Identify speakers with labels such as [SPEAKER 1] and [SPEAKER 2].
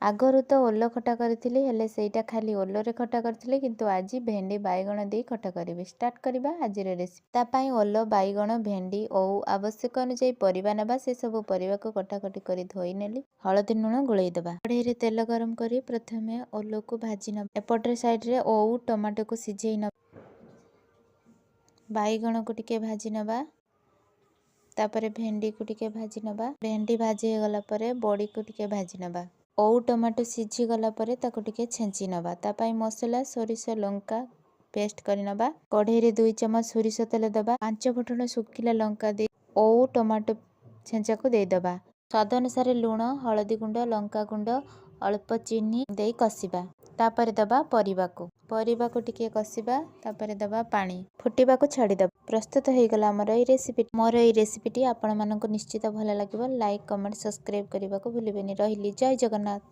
[SPEAKER 1] ଆଗରୁ ତ ଓଲ ଖଟା କରିଥିଲି, ହେଲେ ସେଇଟା ଖାଲି ଓଲରେ ଖଟା କରିଥିଲି, କିନ୍ତୁ ଆଜି ଭେଣ୍ଡି ବାଇଗଣ ଦେଇ ଖଟା କରିବି। ଷ୍ଟାର୍ଟ କରିବା ଆଜିର ରେସିପି। ତା ପାଇଁ ଓଲ, ବାଇଗଣ, ଭେଣ୍ଡି, ଓଉ ଆବଶ୍ୟକ ଅନୁଯାୟୀ ପରିବା ନେବା। ସେସବୁ ପରିବାକୁ କଟାକଟି କରି ଧୋଇ ନେଲି। ହଳଦୀ ଲୁଣ ଗୋଳେଇ ଦେବା। କଢ଼େଇରେ ତେଲ ଗରମ କରି ପ୍ରଥମେ ଓଲକୁ ଭାଜି ନେବା। ଏପଟରେ ସାଇଡରେ ଓଉ ଟମାଟୋକୁ ସିଝେଇ ନେବା। ବାଇଗଣକୁ ଟିକେ ଭାଜି ନେବା। ତାପରେ ଭେଣ୍ଡିକୁ ଟିକେ ଭାଜି ନେବା। ଭେଣ୍ଡି ଭାଜି ହେଇଗଲା ପରେ ବଡ଼ିକୁ ଟିକେ ଭାଜି ନେବା। ଓଉ ଟମାଟୋ ସିଝି ଗଲା ପରେ ତାକୁ ଟିକେ ଛେଞ୍ଚି ନେବା। ତା ପାଇଁ ମସଲା ସୋରିଷ ଲଙ୍କା ପେଷ୍ଟ କରି ନେବା। କଢ଼େଇରେ 2 ଚାମଚ ସୋରିଷ ତେଲ ଦେବା। 5 ଫୁଟଣ ଶୁଖିଲା ଲଙ୍କା ଦେଇ ଓଉ ଟମାଟୋ ଛେଞ୍ଚାକୁ ଦେଇଦେବା। ସ୍ୱାଦ ଅନୁସାରେ ଲୁଣ, ହଳଦୀ ଗୁଣ୍ଡ, ଲଙ୍କା ଗୁଣ୍ଡ, ଅଳ୍ପ ଚିନି ଦେଇ କଷିବା। ତାପରେ ଦେବା ପରିବାକୁ ଟିକେ କଷିବା। ତାପରେ ଦେବା ପାଣି। ଫୁଟିବାକୁ ଛାଡ଼ିଦେବା। ପ୍ରସ୍ତୁତ ହେଇଗଲା ଆମର ଏଇ ରେସିପି। ମୋର ଏଇ ରେସିପିଟି ଆପଣମାନଙ୍କୁ ନିଶ୍ଚିତ ଭଲ ଲାଗିବ। ଲାଇକ୍, କମେଣ୍ଟ, ସବସ୍କ୍ରାଇବ୍ କରିବାକୁ ଭୁଲିବେନି। ରହିଲି, ଜୟ ଜଗନ୍ନାଥ।